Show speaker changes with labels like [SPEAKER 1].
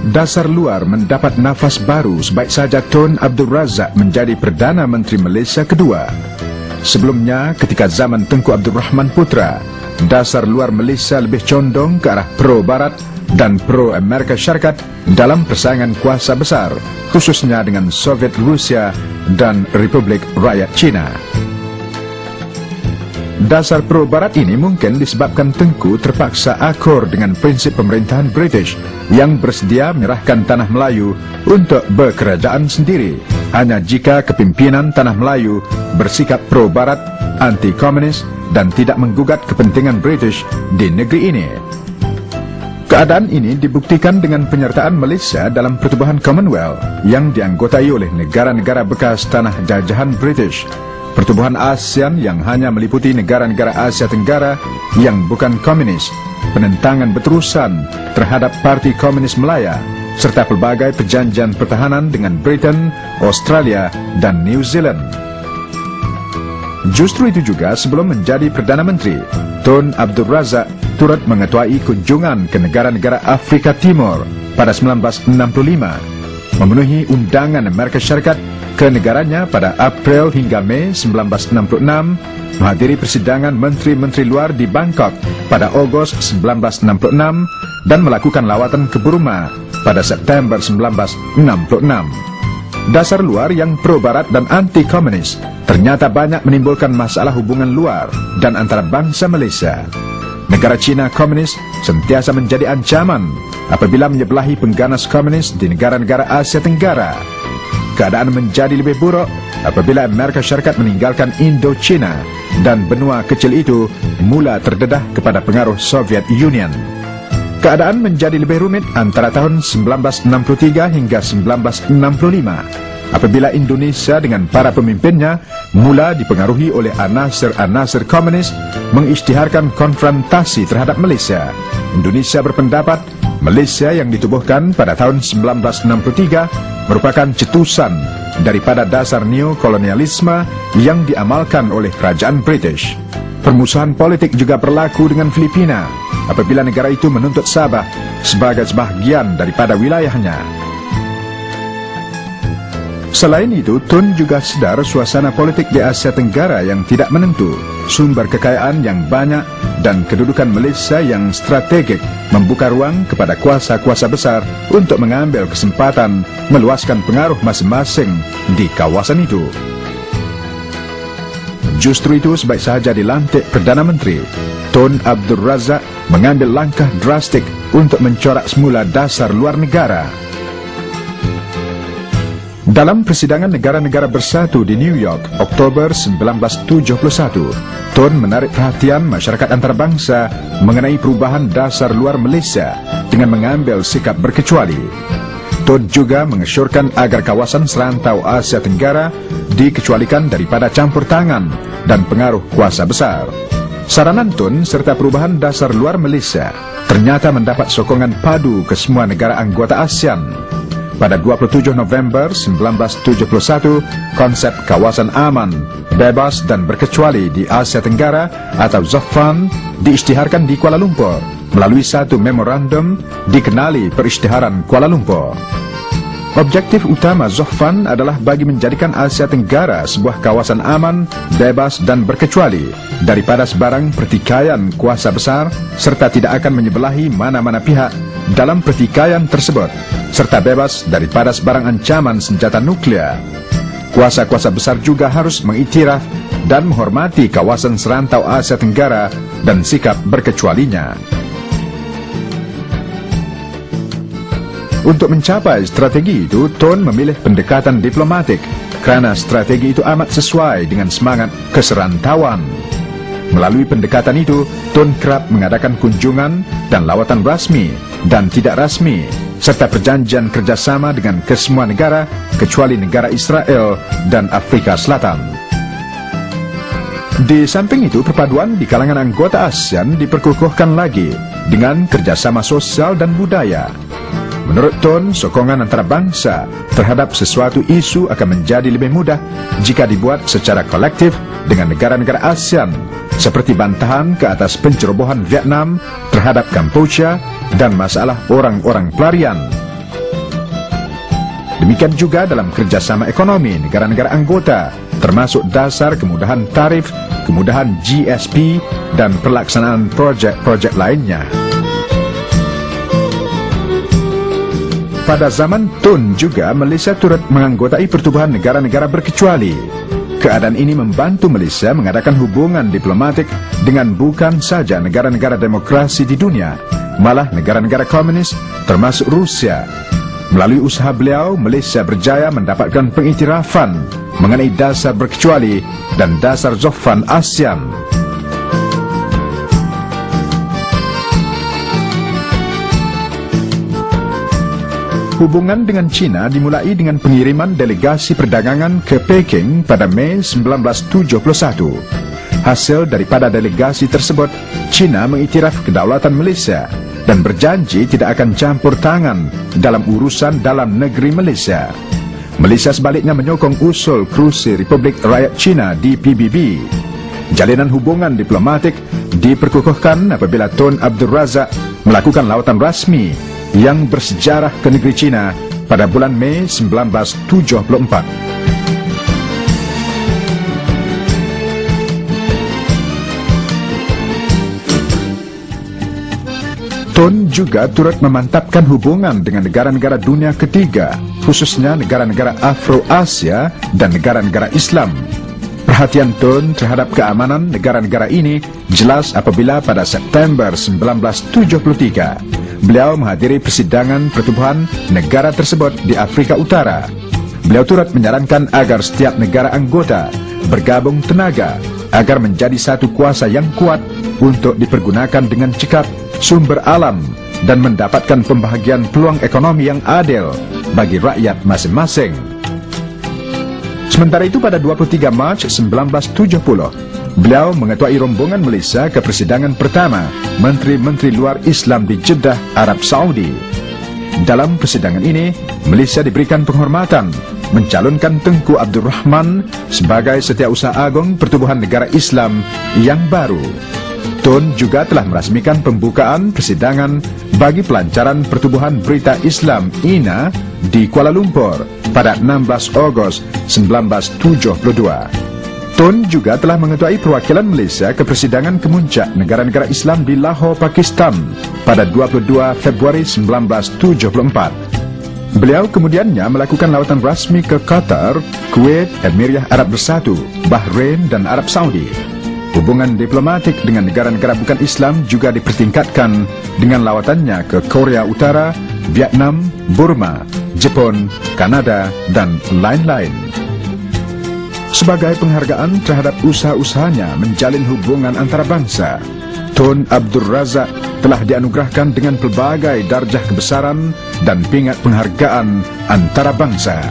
[SPEAKER 1] Dasar Luar mendapat nafas baru sebaik saja Tun Abdul Razak menjadi Perdana Menteri Malaysia kedua. Sebelumnya, ketika zaman Tengku Abdul Rahman Putra, Dasar Luar Malaysia lebih condong ke arah pro-Barat dan pro-Amerika Syarikat dalam persaingan kuasa besar, khususnya dengan Soviet Rusia dan Republik Rakyat Cina. Dasar pro-Barat ini mungkin disebabkan Tengku terpaksa akur dengan prinsip pemerintahan British yang bersedia menyerahkan tanah Melayu untuk berkerajaan sendiri hanya jika kepimpinan tanah Melayu bersikap pro-Barat, anti-komunis dan tidak menggugat kepentingan British di negeri ini. Keadaan ini dibuktikan dengan penyertaan Malaysia dalam Pertubuhan Commonwealth yang dianggotai oleh negara-negara bekas tanah jajahan British, Pertubuhan ASEAN yang hanya meliputi negara-negara Asia Tenggara yang bukan komunis, penentangan berterusan terhadap Parti Komunis Melaya, serta pelbagai perjanjian pertahanan dengan Britain, Australia dan New Zealand. Justru itu juga sebelum menjadi Perdana Menteri, Tun Abdul Razak turut mengetuai kunjungan ke negara-negara Afrika Timur pada 1965, memenuhi undangan Amerika Syarikat ke negaranya pada April hingga Mei 1966, menghadiri persidangan Menteri-Menteri Luar di Bangkok pada Ogos 1966, dan melakukan lawatan ke Burma pada September 1966. Dasar Luar yang pro-Barat dan anti-komunis ternyata banyak menimbulkan masalah hubungan luar dan antara bangsa Malaysia. Negara Cina komunis sentiasa menjadi ancaman apabila menyebelahi pengganas komunis di negara-negara Asia Tenggara. Keadaan menjadi lebih buruk apabila Amerika Syarikat meninggalkan Indochina dan benua kecil itu mula terdedah kepada pengaruh Soviet Union. Keadaan menjadi lebih rumit antara tahun 1963 hingga 1965 apabila Indonesia dengan para pemimpinnya mula dipengaruhi oleh anasir-anasir komunis mengisytiharkan konfrontasi terhadap Malaysia. Indonesia berpendapat Malaysia yang ditubuhkan pada tahun 1963 merupakan cetusan daripada dasar neokolonialisme yang diamalkan oleh kerajaan British. Permusuhan politik juga berlaku dengan Filipina apabila negara itu menuntut Sabah sebagai sebahagian daripada wilayahnya. Selain itu, Tun juga sedar suasana politik di Asia Tenggara yang tidak menentu, sumber kekayaan yang banyak dan kedudukan Malaysia yang strategik membuka ruang kepada kuasa-kuasa besar untuk mengambil kesempatan meluaskan pengaruh masing-masing di kawasan itu. Justru itu sebaik sahaja dilantik Perdana Menteri, Tun Abdul Razak mengambil langkah drastik untuk mencorak semula dasar luar negara. Dalam persidangan negara-negara bersatu di New York, Oktober 1971, Tun menarik perhatian masyarakat antarabangsa mengenai perubahan dasar luar Malaysia dengan mengambil sikap berkecuali. Tun juga mengesyorkan agar kawasan serantau Asia Tenggara dikecualikan daripada campur tangan dan pengaruh kuasa besar. Saranan Tun serta perubahan dasar luar Malaysia ternyata mendapat sokongan padu ke semua negara anggota ASEAN. Pada 27 November 1971, konsep kawasan aman, bebas dan berkecuali di Asia Tenggara atau ZOFAN diisytiharkan di Kuala Lumpur melalui satu memorandum dikenali Perisytiharan Kuala Lumpur. Objektif utama ZOFAN adalah bagi menjadikan Asia Tenggara sebuah kawasan aman, bebas dan berkecuali daripada sebarang pertikaian kuasa besar serta tidak akan menyebelahi mana-mana pihak dalam pertikaian tersebut, serta bebas daripada sebarang ancaman senjata nuklear. Kuasa-kuasa besar juga harus mengiktiraf dan menghormati kawasan serantau Asia Tenggara dan sikap berkecualinya. Untuk mencapai strategi itu, Tun memilih pendekatan diplomatik kerana strategi itu amat sesuai dengan semangat keserantauan. Melalui pendekatan itu, Tun kerap mengadakan kunjungan dan lawatan rasmi dan tidak rasmi, serta perjanjian kerjasama dengan kesemua negara kecuali negara Israel dan Afrika Selatan. Di samping itu, perpaduan di kalangan anggota ASEAN diperkukuhkan lagi dengan kerjasama sosial dan budaya. Menurut Tun, sokongan antarabangsa terhadap sesuatu isu akan menjadi lebih mudah jika dibuat secara kolektif dengan negara-negara ASEAN, seperti bantahan ke atas pencerobohan Vietnam terhadap Kampuchea dan masalah orang-orang pelarian. Demikian juga dalam kerjasama ekonomi negara-negara anggota, termasuk dasar kemudahan tarif, kemudahan GSP, dan pelaksanaan projek-projek lainnya. Pada zaman Tun juga, Malaysia turut menganggotai pertubuhan negara-negara berkecuali. Keadaan ini membantu Malaysia mengadakan hubungan diplomatik dengan bukan saja negara-negara demokrasi di dunia, malah negara-negara komunis termasuk Rusia. Melalui usaha beliau, Malaysia berjaya mendapatkan pengiktirafan mengenai dasar berkecuali dan dasar Zohvan ASEAN. Hubungan dengan China dimulai dengan pengiriman delegasi perdagangan ke Peking pada Mei 1971. Hasil daripada delegasi tersebut, China mengiktiraf kedaulatan Malaysia dan berjanji tidak akan campur tangan dalam urusan dalam negeri Malaysia. Malaysia sebaliknya menyokong usul Kerusi Republik Rakyat China di PBB. Jalinan hubungan diplomatik diperkukuhkan apabila Tun Abdul Razak melakukan lawatan rasmi yang bersejarah ke negeri China pada bulan Mei 1974. Tun juga turut memantapkan hubungan dengan negara-negara dunia ketiga, khususnya negara-negara Afro-Asia dan negara-negara Islam. Perhatian Tun terhadap keamanan negara-negara ini jelas apabila pada September 1973 beliau menghadiri persidangan pertubuhan negara tersebut di Afrika Utara. Beliau turut menyarankan agar setiap negara anggota bergabung tenaga agar menjadi satu kuasa yang kuat untuk dipergunakan dengan cekap sumber alam dan mendapatkan pembahagian peluang ekonomi yang adil bagi rakyat masing-masing. Sementara itu pada 23 Mac 1970, beliau mengetuai rombongan Malaysia ke persidangan pertama Menteri-Menteri Luar Islam di Jeddah, Arab Saudi. Dalam persidangan ini, Malaysia diberikan penghormatan mencalonkan Tengku Abdul Rahman sebagai Setiausaha Agung Pertubuhan Negara Islam yang baru. Tun juga telah merasmikan pembukaan persidangan bagi pelancaran Pertubuhan Berita Islam INA di Kuala Lumpur pada 16 Ogos 1972. Tun juga telah mengetuai perwakilan Malaysia ke persidangan kemuncak negara-negara Islam di Lahore, Pakistan pada 22 Februari 1974. Beliau kemudiannya melakukan lawatan rasmi ke Qatar, Kuwait, Emiriyah Arab Bersatu, Bahrain dan Arab Saudi. Hubungan diplomatik dengan negara-negara bukan Islam juga dipertingkatkan dengan lawatannya ke Korea Utara, Vietnam, Burma, Jepun, Kanada, dan lain-lain. Sebagai penghargaan terhadap usaha-usahanya menjalin hubungan antarabangsa, Tun Abdul Razak telah dianugerahkan dengan pelbagai darjah kebesaran dan pingat penghargaan antarabangsa.